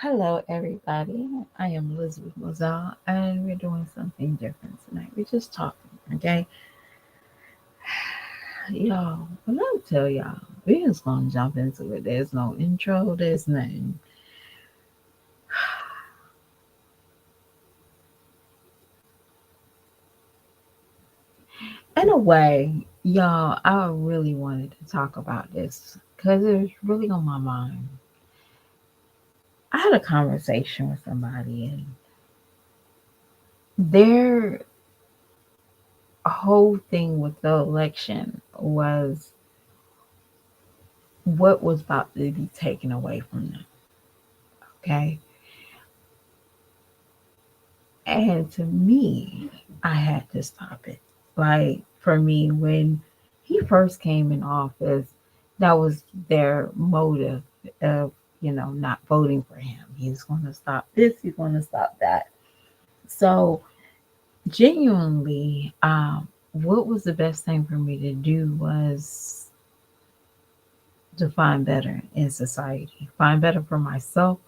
Hello, everybody. I am Elizabeth Mozelle, and we're doing something different tonight. We're just talking, okay? Y'all, when I tell y'all, we're just gonna jump into it. There's no intro, there's nothing. In a way, y'all, I really wanted to talk about this because it was really on my mind. I had a conversation with somebody, and their whole thing with the election was what was about to be taken away from them. Okay. And to me, I had to stop it. Like for me, when he first came in office, that was their motive of, not voting for him. He's going to stop this, he's going to stop that. So, genuinely, what was the best thing for me to do was to find better in society, find better for myself,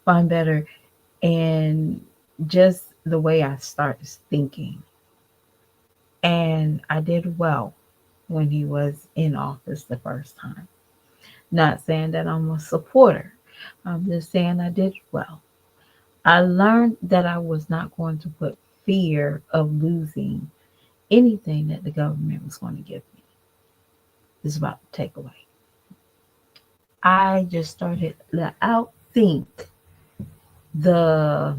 find better in just the way I started thinking. And I did well when he was in office the first time. Not saying that I'm a supporter, I'm just saying I did well. I learned that I was not going to put fear of losing anything that the government was going to give me. This is about to take away. I just started to outthink the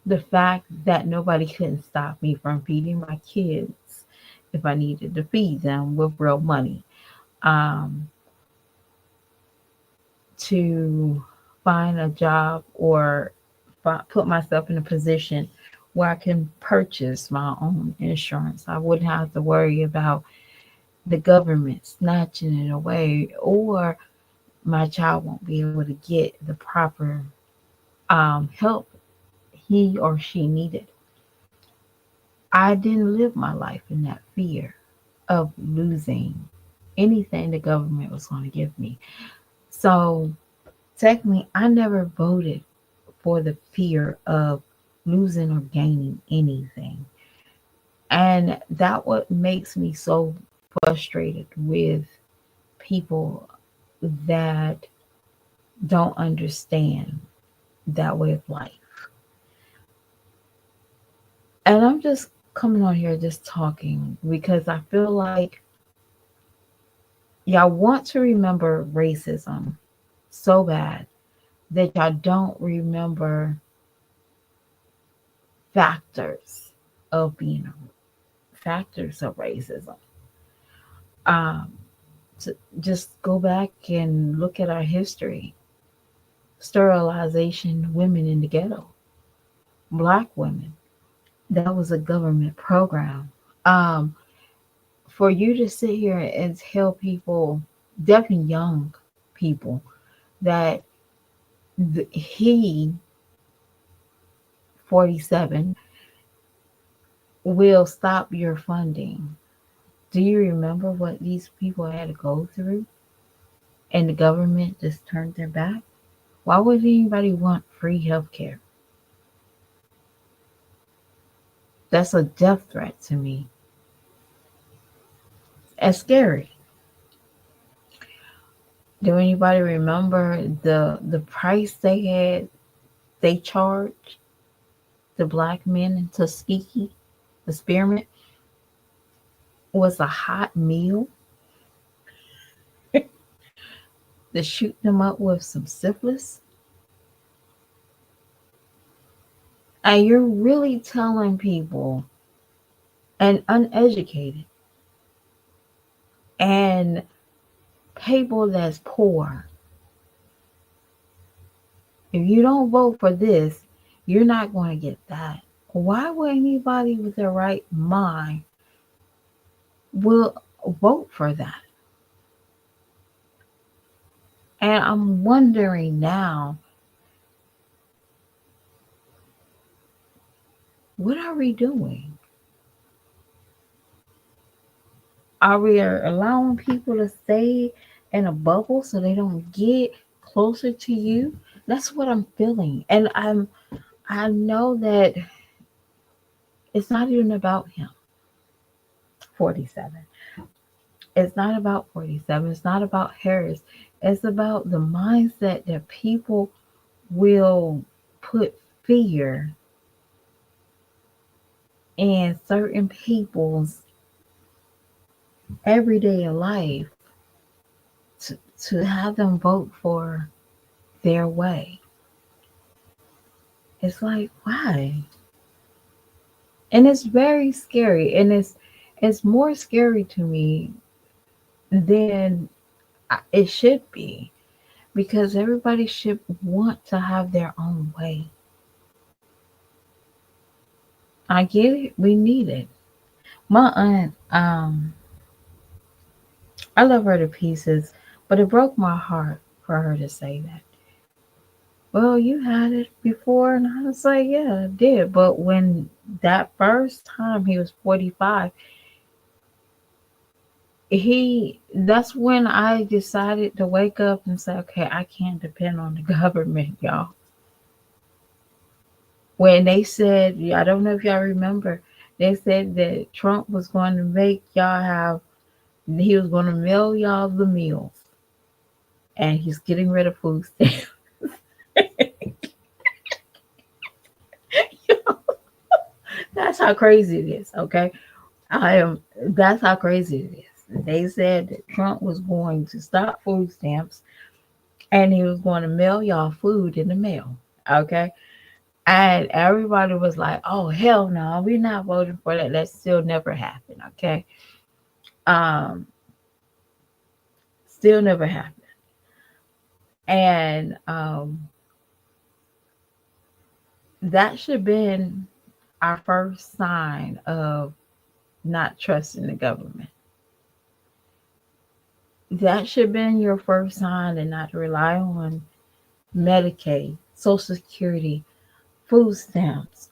the fact that nobody couldn't stop me from feeding my kids if I needed to feed them with real money. Um, to find a job or put myself in a position where I can purchase my own insurance. I wouldn't have to worry about the government snatching it away, or my child won't be able to get the proper help he or she needed. I didn't live my life in that fear of losing anything the government was going to give me. So technically, I never voted for the fear of losing or gaining anything. And that what makes me so frustrated with people that don't understand that way of life. And I'm just coming on here just talking because I feel like y'all want to remember racism so bad that y'all don't remember factors of being factors of racism. Um, to just go back and look at our history. Sterilization women in the ghetto, black women. That was a government program. Um, for you to sit here and tell people, definitely young people, that he 47 will stop your funding. Do you remember what these people had to go through? And the government just turned their back? Why would anybody want free health care? That's a death threat to me. That's scary. Do anybody remember the price they charged the black men in Tuskegee? The spearmint was a hot meal to shoot them up with some syphilis. And you're really telling people, and uneducated and people that's poor, if you don't vote for this, you're not going to get that. Why would anybody with their right mind will vote for that? And I'm wondering now, what are we doing? Are we allowing people to stay in a bubble so they don't get closer to you. That's what I'm feeling. And I know that it's not even about him. 47. It's not about 47. It's not about Harris. It's about the mindset that people will put fear in certain people's everyday life to have them vote for their way. It's like, why? And it's very scary. And it's more scary to me than it should be, because everybody should want to have their own way. I get it. We need it. My aunt, I love her to pieces, but it broke my heart for her to say that. Well, you had it before, and I was like, yeah, I did. But when that first time he was 45, that's when I decided to wake up and say, okay, I can't depend on the government, y'all. When they said, I don't know if y'all remember, they said that Trump was going to make y'all have, he was going to mail y'all the meals, and he's getting rid of food stamps. That's how crazy it is, okay? That's how crazy it is. They said that Trump was going to stop food stamps and he was going to mail y'all food in the mail, okay? And everybody was like, oh, hell no, we're not voting for that. That still never happened, okay? Um, Still never happened. And that should have been our first sign of not trusting the government. That should have been your first sign, and not to rely on Medicaid, Social Security, food stamps,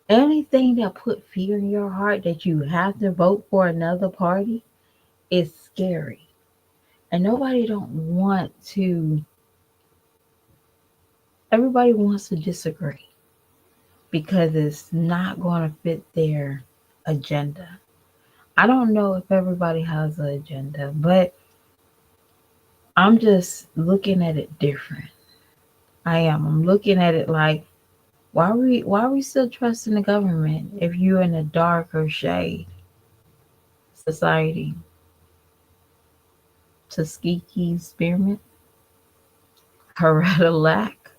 anything that put fear in your heart that you have to vote for another party is scary. And nobody don't want to, everybody wants to disagree because it's not going to fit their agenda. I don't know if everybody has an agenda, but I'm just looking at it different. I am. I'm looking at it like, why are we still trusting the government if you're in a darker shade society? Tuskegee Spearmint, Coretta Lack,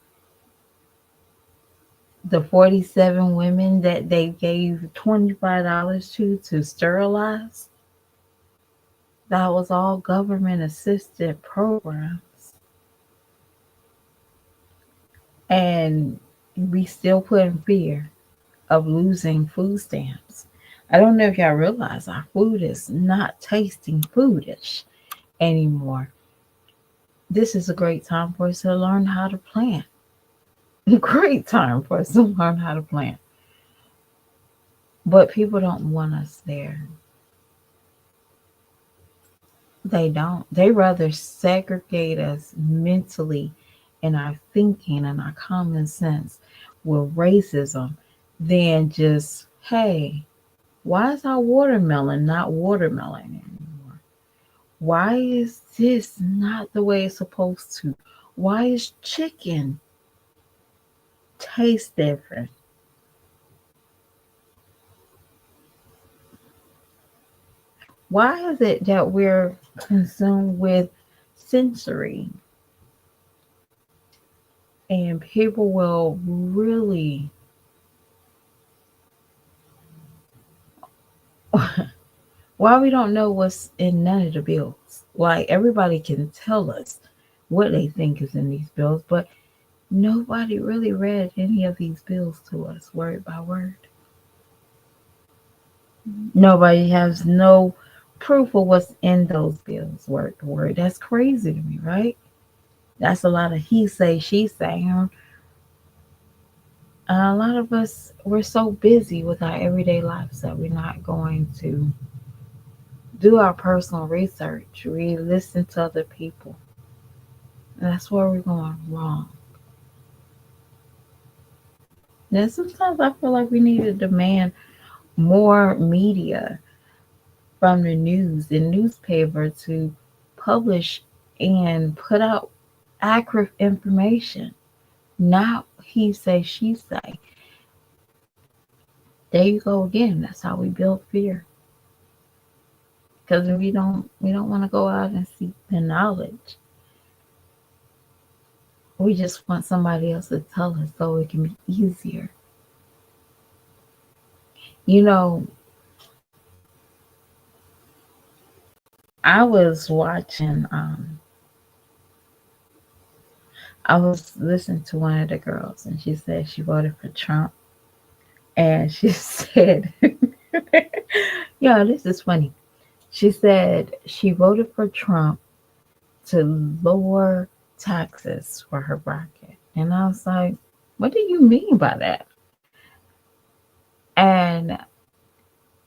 the 47 women that they gave $25 to sterilize. That was all government assisted programs. And we still put in fear of losing food stamps. I don't know if y'all realize our food is not tasting foodish anymore. This is a great time for us to learn how to plant. Great time for us to learn how to plant. But people don't want us there. They don't. They rather segregate us mentally in our thinking and our common sense with racism than just, hey, why is our watermelon not watermelon anymore? Why is this not the way it's supposed to? Why is chicken taste different? Why is it that we're consumed with sensory and people will really why we don't know what's in none of the bills? Like everybody can tell us what they think is in these bills, but nobody really read any of these bills to us word by word. Nobody has no proof of what's in those bills word to word. That's crazy to me, right? That's a lot of he say, she say. A lot of us, we're so busy with our everyday lives that we're not going to do our personal research, we listen to other people. That's where we're going wrong. And sometimes I feel like we need to demand more media from the news and newspaper to publish and put out accurate information, not he say, she say. There you go again. That's how we build fear. Because we don't want to go out and seek the knowledge. We just want somebody else to tell us so it can be easier. You know, I was watching I was listening to one of the girls and she said she voted for Trump and she said yeah, this is funny. She said she voted for Trump to lower taxes for her bracket. And I was like, what do you mean by that? And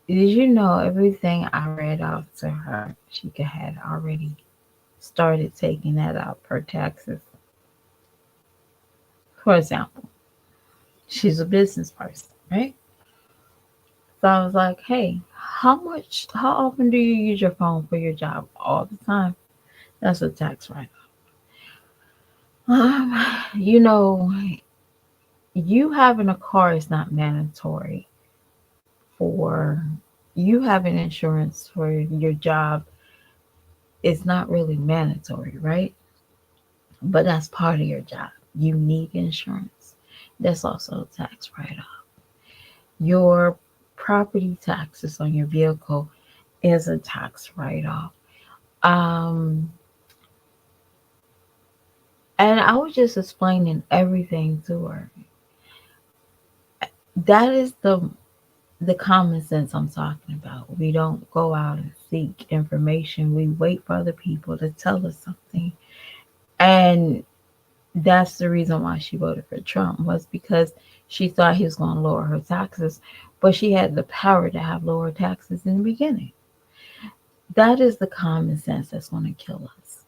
did you know everything I read off to her, she had already started taking that out per taxes? For example, she's a business person, right? So I was like, hey, how often do you use your phone for your job? All the time. That's a tax write off. You know, you having a car is not mandatory for you having insurance for your job is not really mandatory, right? But that's part of your job. You need insurance. That's also a tax write off. Your property taxes on your vehicle is a tax write off. Um, and I was just explaining everything to her. That is the common sense I'm talking about. We don't go out and seek information. We wait for other people to tell us something. And that's the reason why she voted for Trump was because she thought he was going to lower her taxes, but she had the power to have lower taxes in the beginning. That is the common sense that's going to kill us.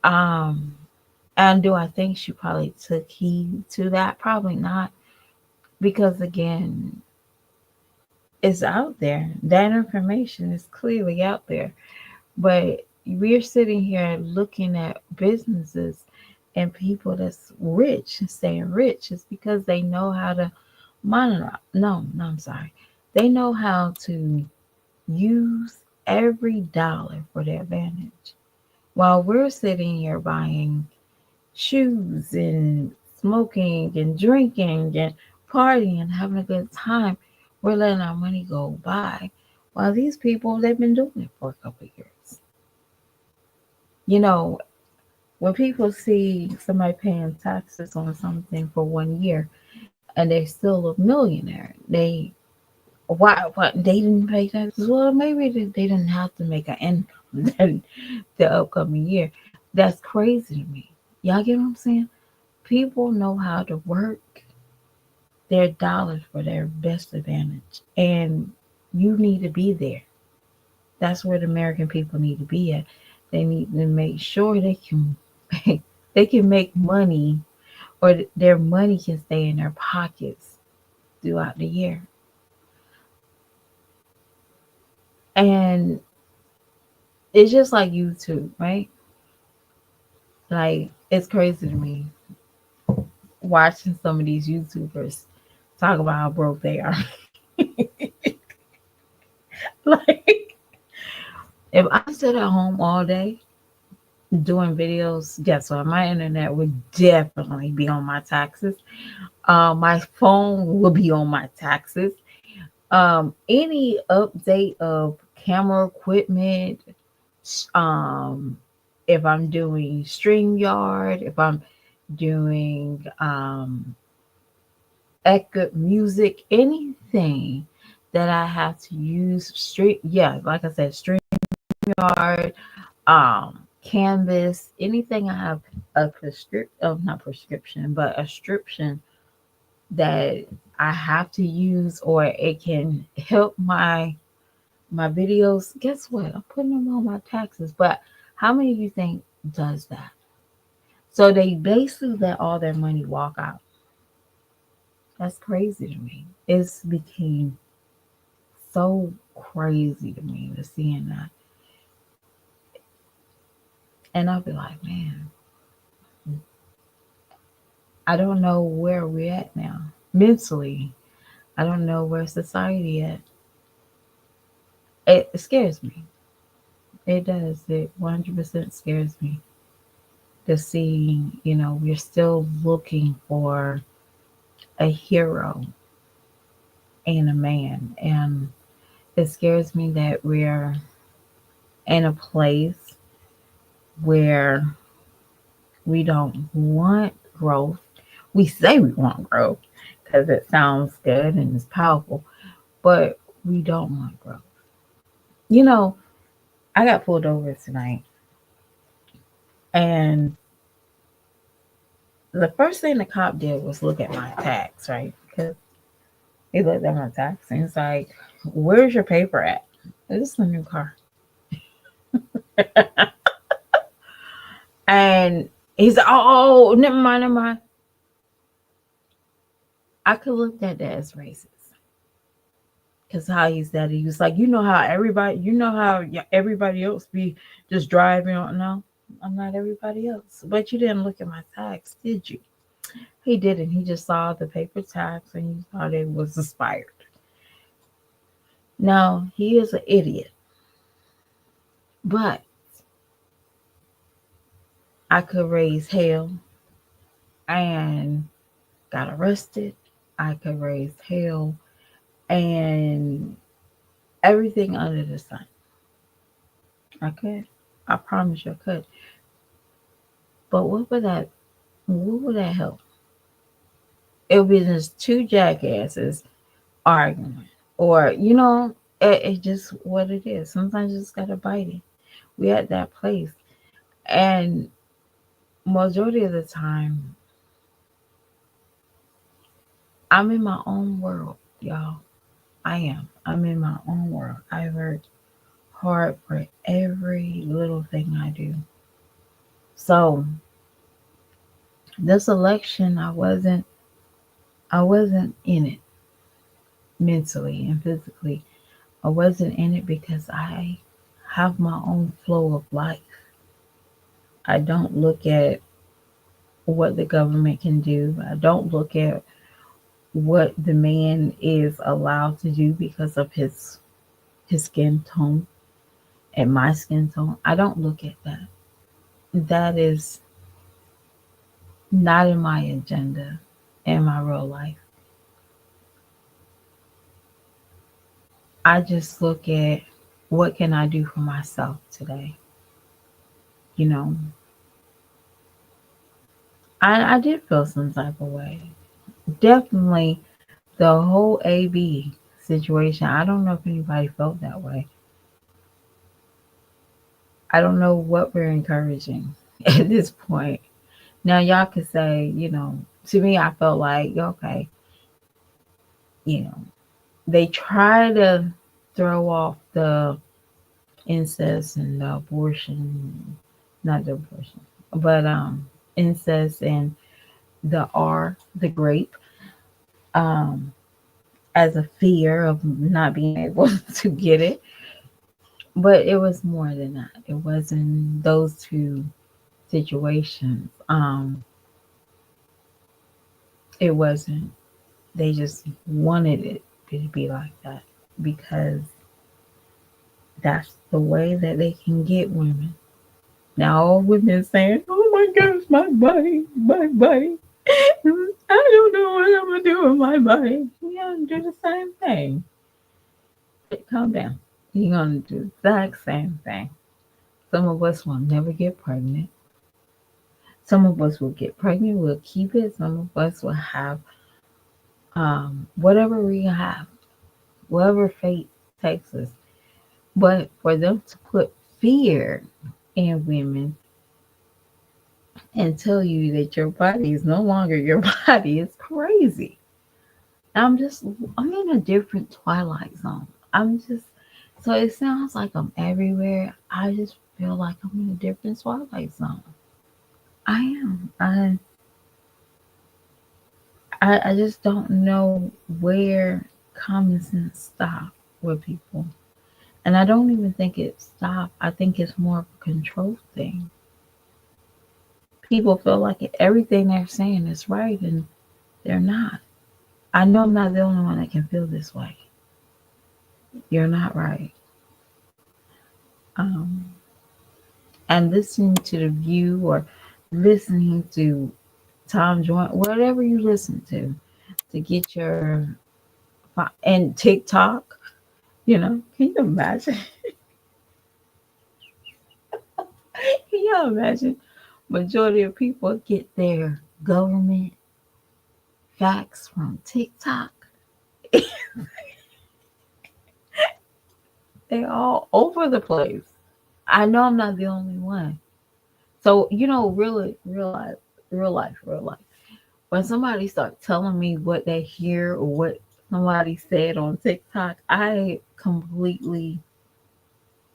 Um, and do I think she probably took heed to that? Probably not, because again, it's out there. That information is clearly out there. But we're sitting here looking at businesses and people that's rich and staying rich is because they know how to monitor. No, I'm sorry. They know how to use every dollar for their advantage. While we're sitting here buying shoes and smoking and drinking and partying and having a good time, we're letting our money go by. While these people, they've been doing it for a couple of years. You know, when people see somebody paying taxes on something for 1 year and they're still a millionaire, they why they didn't pay taxes? Well, maybe they didn't have to make an income then the upcoming year. That's crazy to me. Y'all get what I'm saying? People know how to work their dollars for their best advantage, and you need to be there. That's where the American people need to be at. They need to make sure make, they can make money, or their money can stay in their pockets throughout the year. And it's just like YouTube, right? Like it's crazy to me watching some of these YouTubers talk about how broke they are. Like if I sit at home all day doing videos, guess what? My internet would definitely be on my taxes. My phone will be on my taxes. Any update of camera equipment, um, if I'm doing StreamYard, if I'm doing Echo Music, anything that I have to use street, yeah, like I said, StreamYard, Canvas, anything I have a not prescription, but a subscription that I have to use or it can help my videos, guess what? I'm putting them on my taxes. But how many of you think does that. So they basically let all their money walk out. That's crazy to me. It's became so crazy to me to seeing that. And I'll be like, man, I don't know where we're at now. Mentally, I don't know where society at. It scares me. It does. It 100% scares me to see, we're still looking for a hero and a man. And it scares me that we're in a place where we don't want growth. We say we want growth because it sounds good and it's powerful, but we don't want growth. You know, I got pulled over tonight, and the first thing the cop did was look at my tax, right? Because he looked at my tax and he's like, "Where's your paper at?" This is a new car. And he's like, "Oh, never mind, never mind." I could look at that as racist. Because how he said it, he was like, how everybody else be just driving on. No, I'm not everybody else. But you didn't look at my tax, did you? He didn't. He just saw the paper tax and he thought it was expired. Now, he is an idiot. But I could raise hell and got arrested. I could raise hell and everything under the sun. I could. I promise you I could. But what would that help? It would be just two jackasses arguing. Or, it's just what it is. Sometimes you just gotta bite it. We at that place. And majority of the time, I'm in my own world, y'all. I am. I'm in my own world. I work hard for every little thing I do. So this election, I wasn't in it mentally and physically. I wasn't in it because I have my own flow of life. I don't look at what the government can do. I don't look at what the man is allowed to do because of his skin tone and my skin tone. I don't look at that. That is not in my agenda in my real life. I just look at what can I do for myself today. You know, I did feel some type of way. Definitely the whole AB situation. I don't know if anybody felt that way. I don't know what we're encouraging at this point. Now, y'all could say, to me, I felt like, okay, you know, they try to throw off the incest and the abortion, not the abortion, but incest and the grape, um, as a fear of not being able to get it. But it was more than that. It wasn't those two situations. It wasn't. They just wanted it to be like that because that's the way that they can get women. Now all women saying, "Oh my gosh, my body, my body. I don't know what I'm gonna do with my body." You're gonna do the same thing. Calm down. You're gonna do the exact same thing. Some of us will never get pregnant. Some of us will get pregnant, we'll keep it. Some of us will have whatever we have, whatever fate takes us. But for them to put fear in women and tell you that your body is no longer your body is crazy. I'm in a different twilight zone. I'm just So it sounds like I'm everywhere. I just feel like I'm in a different twilight zone. I am. I just don't know where common sense stop with people. And I don't even think it stopped. I think it's more of a control thing. People feel like everything they're saying is right, and they're not. I know I'm not the only one that can feel this way. You're not right. Um, and listening to The View or listening to Tom Joint, whatever you listen to get your and TikTok, can you imagine? Can you imagine? Majority of people get their government facts from TikTok. They all over the place. I know I'm not the only one. So really, real life. When somebody starts telling me what they hear or what somebody said on TikTok, I completely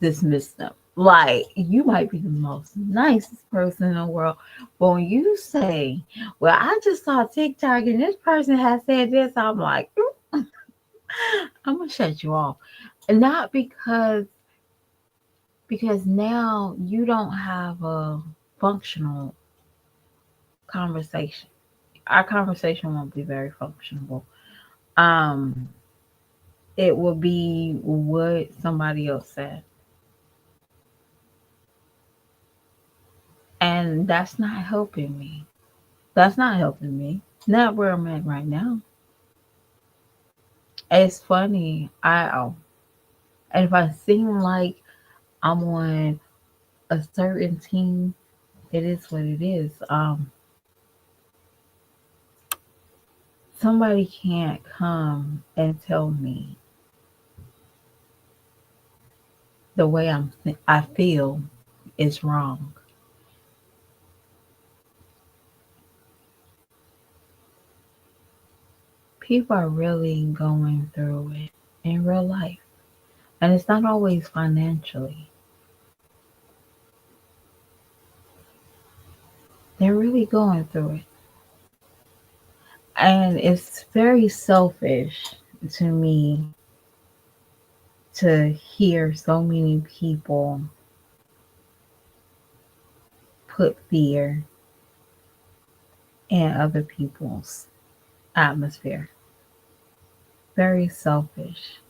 dismiss them. Like, you might be the most nicest person in the world, but when you say, "Well, I just saw TikTok and this person has said this," I'm like, I'm gonna shut you off. Not because now you don't have a functional conversation. Our conversation won't be very functional. Um, it will be what somebody else said, and that's not helping me. That's not helping me. Not where I'm at right now. It's funny. And if I seem like I'm on a certain team, it is what it is. Somebody can't come and tell me the way I feel is wrong. People are really going through it in real life, and it's not always financially. They're really going through it, and it's very selfish to me to hear so many people put fear in other people's atmosphere. Very selfish.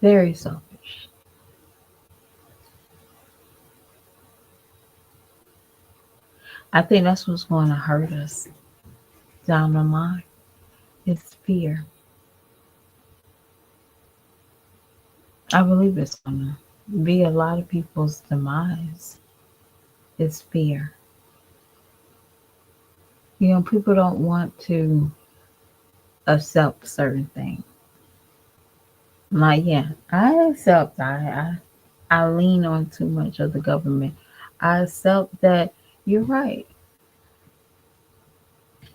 Very selfish. I think that's what's going to hurt us down the line. It's fear. I believe it's going to be a lot of people's demise. It's fear. People don't want to accept certain things. Like, yeah, I accept. I lean on too much of the government. I accept that you're right.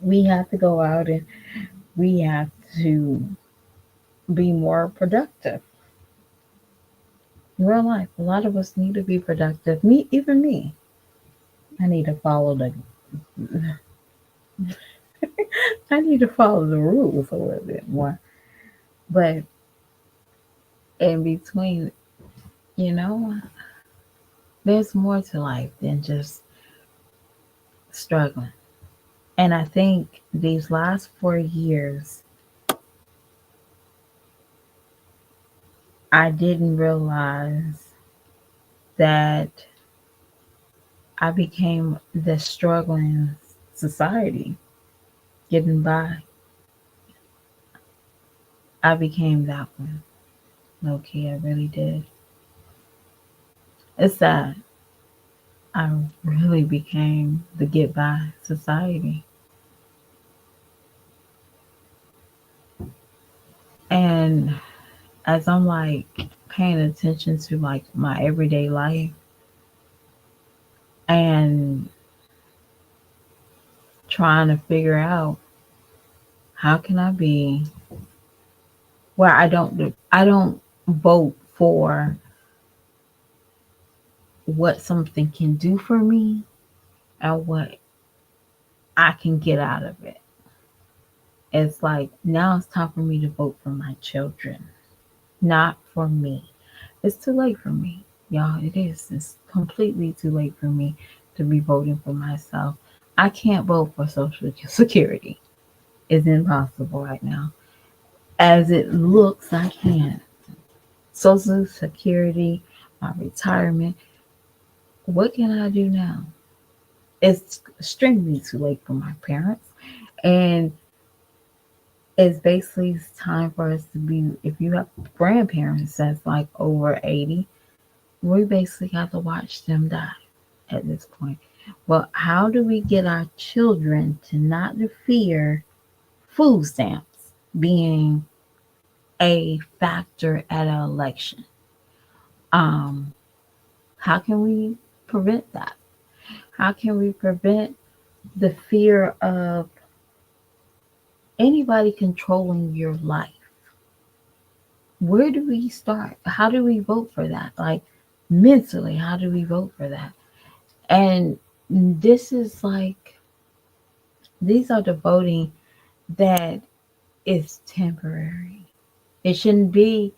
We have to go out and we have to be more productive. In real life, a lot of us need to be productive. Me, even me. I need to follow the I need to follow the rules a little bit more. But in between, you know, there's more to life than just struggling. And I think these last 4 years, I didn't realize that I became the struggling society getting by. I became that one. Low key, I really did. It's sad. I really became the get by society. And as I'm like paying attention to like my everyday life and trying to figure out how can I be where I don't vote for what something can do for me and what I can get out of it. It's like now it's time for me to vote for my children, not for me. It's too late for me, y'all. It is. It's completely too late for me to be voting for myself. I can't vote for Social Security. It's impossible right now. As it looks, I can't. Social Security, my retirement. What can I do now? It's extremely too late for my parents. And it's basically time for us to be, if you have grandparents that's like over 80, we basically have to watch them die at this point. Well, how do we get our children to not to fear food stamps being a factor at an election? Um, how can we prevent that? How can we prevent the fear of anybody controlling your life? Where do we start? How do we vote for that? Like mentally, how do we vote for that? And this is like, these are the voting that is temporary. It shouldn't be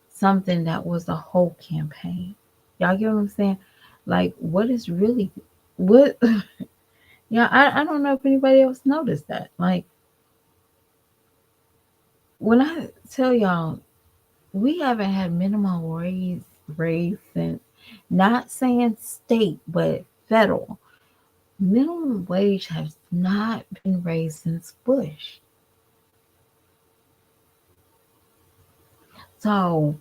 something that was a whole campaign. Y'all get what I'm saying? Like, what is really, what? Yeah, I don't know if anybody else noticed that. Like, when I tell y'all, we haven't had minimum wage raised since, not saying state, but federal. Minimum wage has not been raised since Bush. So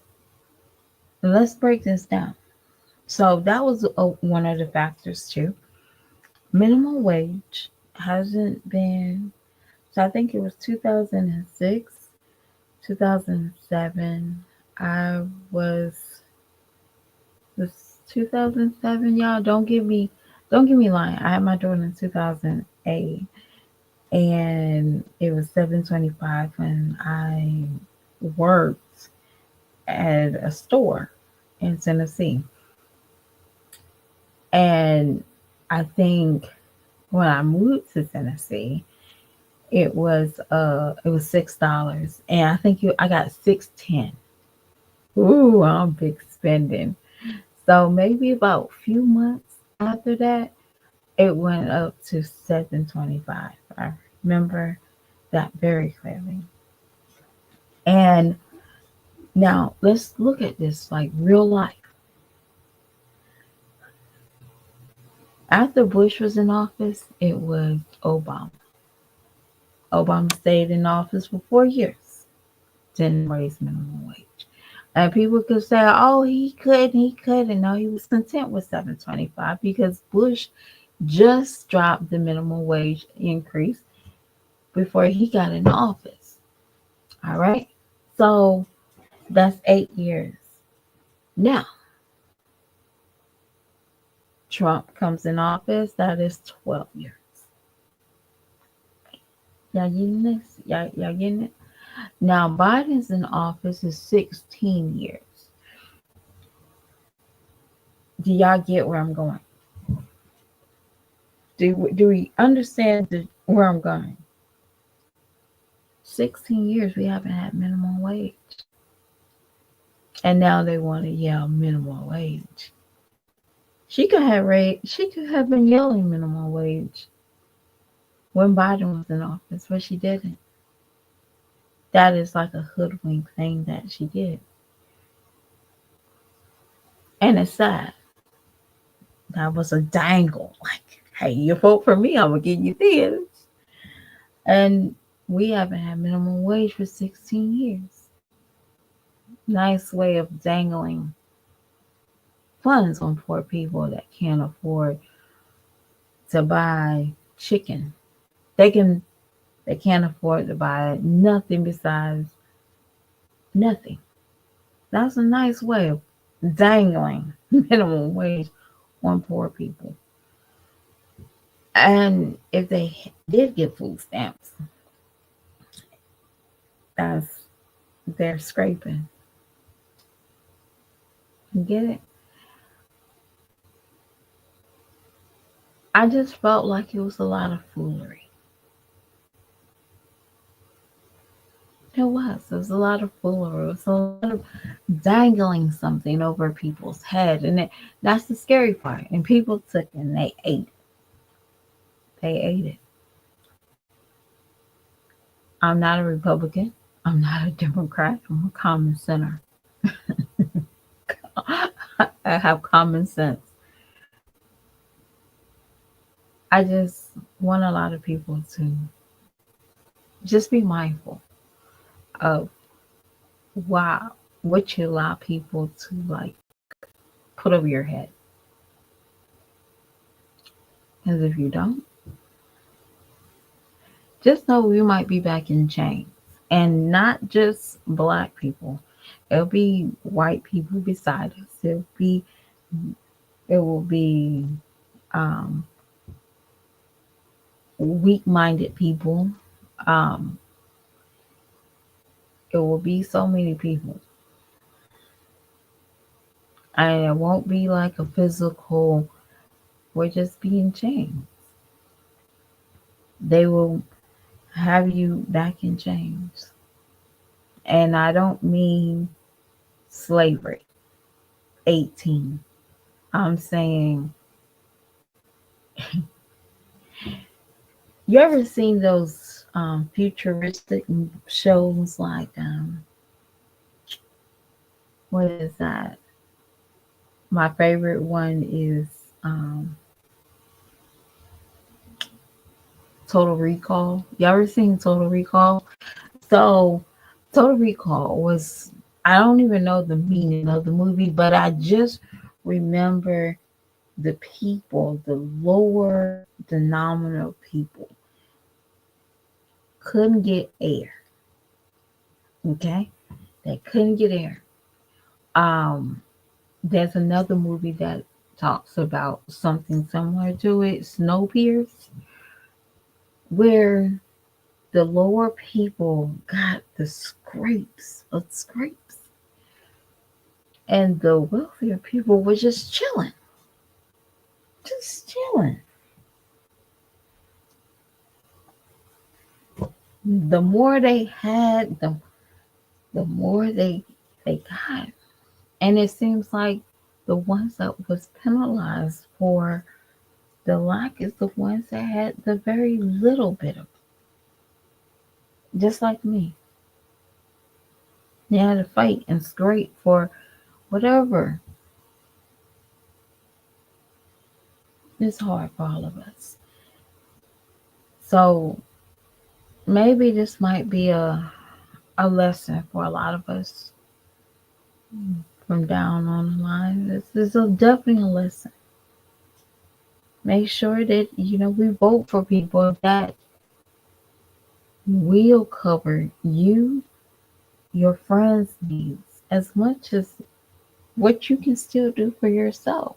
let's break this down. So that was one of the factors too. Minimum wage hasn't been, so I think it was 2006, 2007. I was 2007, y'all. Don't get me lying. I had my daughter in 2008, and it was 725 when I worked at a store in Tennessee. And I think when I moved to Tennessee, it was $6, and I think I got 610. Ooh, I'm big spending. So maybe about a few months after that, it went up to 725. I remember that very clearly. And now let's look at this like real life. After Bush was in office, it was Obama. Obama stayed in office for 4 years, didn't raise minimum wage. And people could say, oh, he couldn't. No, he was content with 725 because Bush just dropped the minimum wage increase before he got in office. All right. So that's 8 years. Now, Trump comes in office, that is 12 years. Y'all getting this? Y'all getting it? Now, Biden's in office is 16 years. Do y'all get where I'm going? Do we understand where I'm going? 16 years we haven't had minimum wage. And now they want to yell minimum wage. She could have been yelling minimum wage when Biden was in office, but she didn't. That is like a hoodwink thing that she did. And it's sad. That was a dangle. Like, hey, you vote for me, I'm gonna give you this. And we haven't had minimum wage for 16 years. Nice way of dangling funds on poor people that can't afford to buy chicken. They can't afford to buy nothing besides nothing. That's a nice way of dangling minimum wage on poor people. And if they did get food stamps, that's they're scraping. You get it? I just felt like it was a lot of foolery. It was. It was a lot of foolery. It was a lot of dangling something over people's head. And that's the scary part. And people took it and they ate it. They ate it. I'm not a Republican. I'm not a Democrat. I'm a common center. I have common sense. I just want a lot of people to just be mindful of why what you allow people to like put over your head. Because if you don't, just know you might be back in chains. And not just black people. It'll be white people beside us. It will be um, weak-minded people. Um, it will be so many people, and it won't be like a physical. We're just being chained. They will have you back in chains, and I don't mean slavery. 18. I'm saying, you ever seen those futuristic shows like what is that? My favorite one is um, Total Recall. You ever seen Total Recall? So, Total Recall was, I don't even know the meaning of the movie, but I just remember the people, the lower denominational people, couldn't get air. Okay? They couldn't get air. Um, there's another movie that talks about something similar to it, Snowpiercer, where the lower people got the scrapes of scrapes, and the wealthier people were just chilling, just chilling. The more they had, the more they got, and it seems like the ones that was penalized for the lack is the ones that had the very little bit of, just like me. They had to fight and scrape for whatever. It's hard for all of us. So maybe this might be a lesson for a lot of us from down on the line. This is definitely a lesson. Make sure that we vote for people that will cover you, your friends' needs, as much as what you can still do for yourself.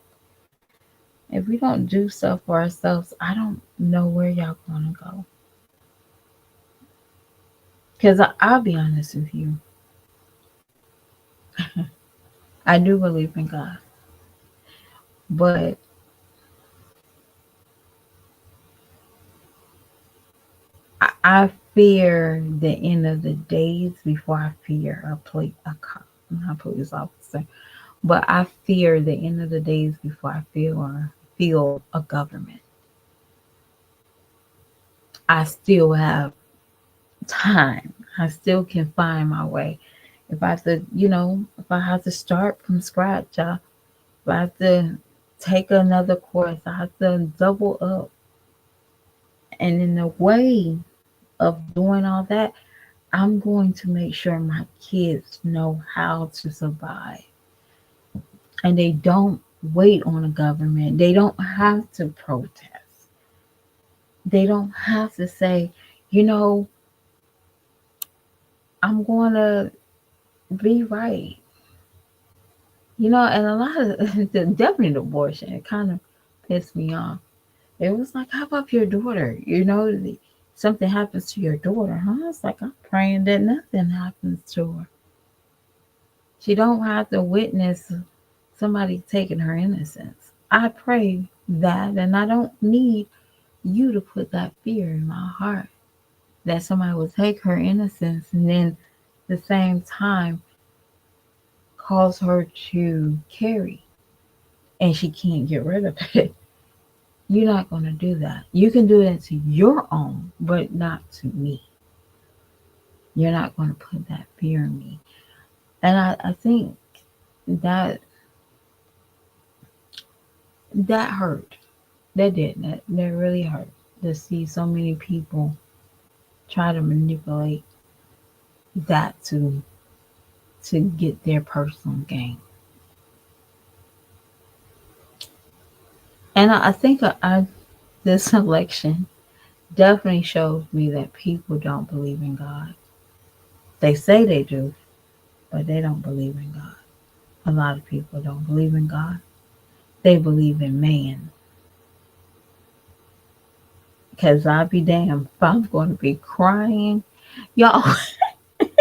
If we don't do stuff for ourselves, I don't know where y'all gonna go. Because I'll be honest with you, I do believe in God, but I fear the end of the days before I fear a cop, not a police officer. But I fear the end of the days before I feel a government. I still have time. I still can find my way. If I have to start from scratch, if I have to take another course, I have to double up. And in the way of doing all that, I'm going to make sure my kids know how to survive. And they don't wait on the government. They don't have to protest. They don't have to say, you know, I'm going to be right. And a lot of definitely the abortion, it kind of pissed me off. It was like, how about your daughter? Something happens to your daughter, huh? It's like, I'm praying that nothing happens to her. She don't have to witness somebody taking her innocence. I pray that, and I don't need you to put that fear in my heart that somebody will take her innocence and then the same time cause her to carry and she can't get rid of it. You're not going to do that. You can do that to your own, but not to me. You're not going to put that fear in me. And I think that that hurt. That did. That really hurt to see so many people try to manipulate that to get their personal gain. And I think this election definitely shows me that people don't believe in God. They say they do, but they don't believe in God. A lot of people don't believe in God. They believe in man. Because I'll be damned if I'm going to be crying. Y'all, this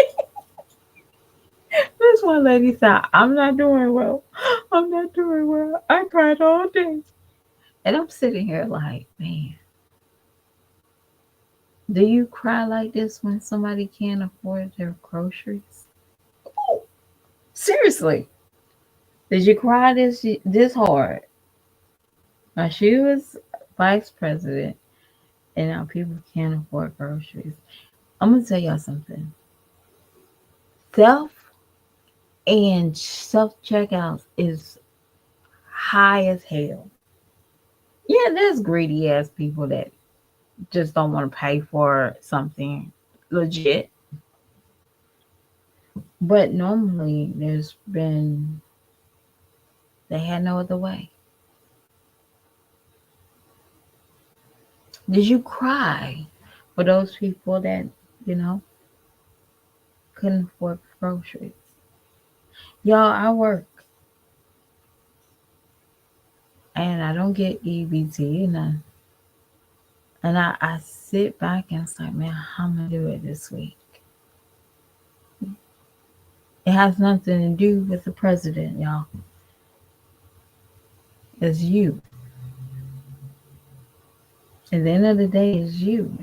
one lady said, I'm not doing well. I'm not doing well. I cried all day. And I'm sitting here like, man, do you cry like this when somebody can't afford their groceries? Oh, seriously. Did you cry this hard? Now she was vice president and now people can't afford groceries. I'm gonna tell y'all something. Self and self checkouts is high as hell. Yeah, there's greedy ass people that just don't want to pay for something legit. But normally they had no other way. Did you cry for those people that, you know, couldn't afford groceries? Y'all, I work and I don't get EBT and I sit back and it's like, man, how am I gonna do it this week? It has nothing to do with the president, y'all. It's you. At the end of the day, it's you.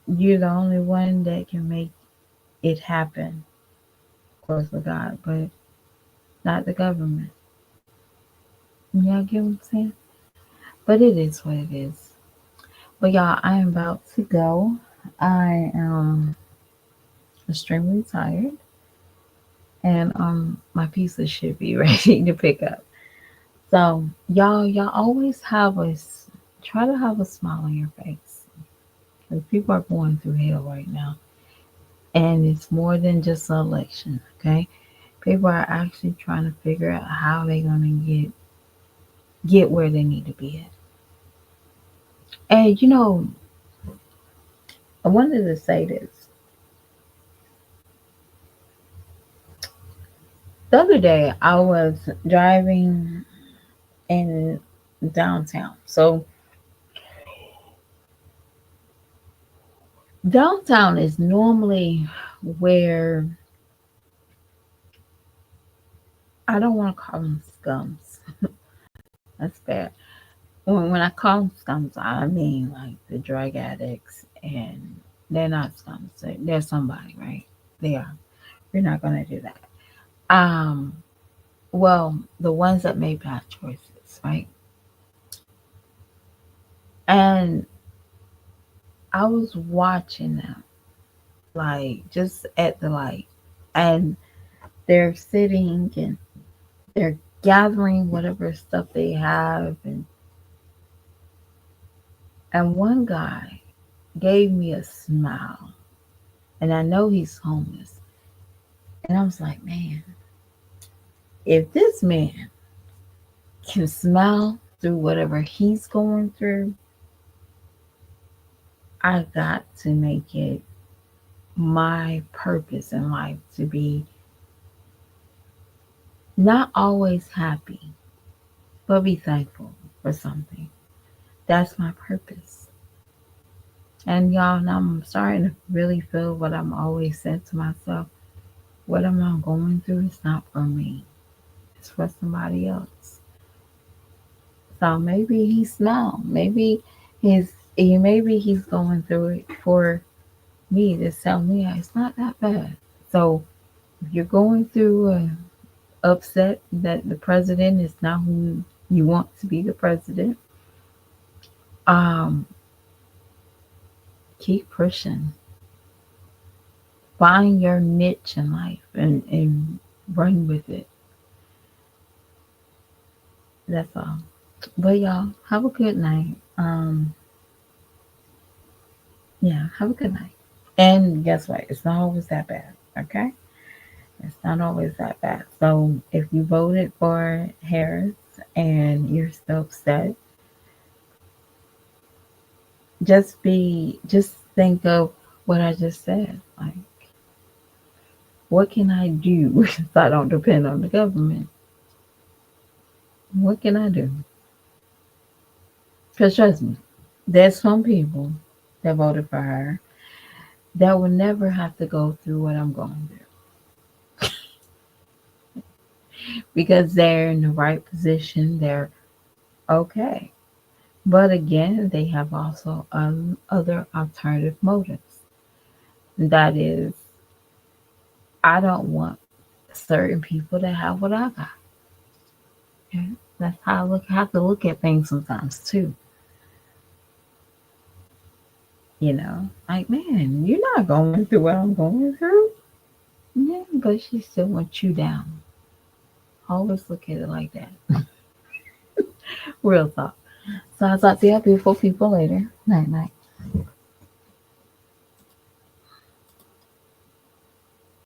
You're the only one that can make it happen. Of course, with God, but not the government. Y'all get what I'm saying? But it is what it is. But y'all, I am about to go. I am extremely tired, and my pizza should be ready to pick up. So y'all always try to have a smile on your face. Because people are going through hell right now, and it's more than just an election. Okay, people are actually trying to figure out how they're gonna get where they need to be at. And I wanted to say this. The other day, I was driving in downtown. So downtown is normally where I don't want to call them scums. That's bad. When I call them scums, I mean like the drug addicts, and they're not scums. They're somebody, right? They are. We're not gonna do that. Um, well, the ones that made bad choices, right? And I was watching them, like just at the light, and they're sitting and they're gathering whatever stuff they have, and one guy gave me a smile, and I know he's homeless, and I was like, man, if this man can smile through whatever he's going through, I got to make it my purpose in life to be not always happy, but be thankful for something. That's my purpose. And y'all, now I'm starting to really feel what I'm always saying to myself. What am I going through is not for me. It's for somebody else. So maybe he's small. Maybe he's going through it for me to tell me it's not that bad. So if you're going through upset that the president is not who you want to be the president, um, keep pushing. Find your niche in life and run with it. That's all. But y'all, have a good night. Yeah, have a good night. And guess what? It's not always that bad. Okay? It's not always that bad. So if you voted for Harris and you're still upset, just think of what I just said. Like, what can I do so I don't depend on the government? What can I do? Because trust me, there's some people that voted for her that will never have to go through what I'm going through because they're in the right position. They're okay. But again, they have also other alternative motives. That is, I don't want certain people to have what I got. Okay? That's how have to look at things sometimes too. Like, man, you're not going through what I'm going through. Yeah, but she still wants you down. Always look at it like that. Real talk. So I'll talk to you beautiful people later. Night night.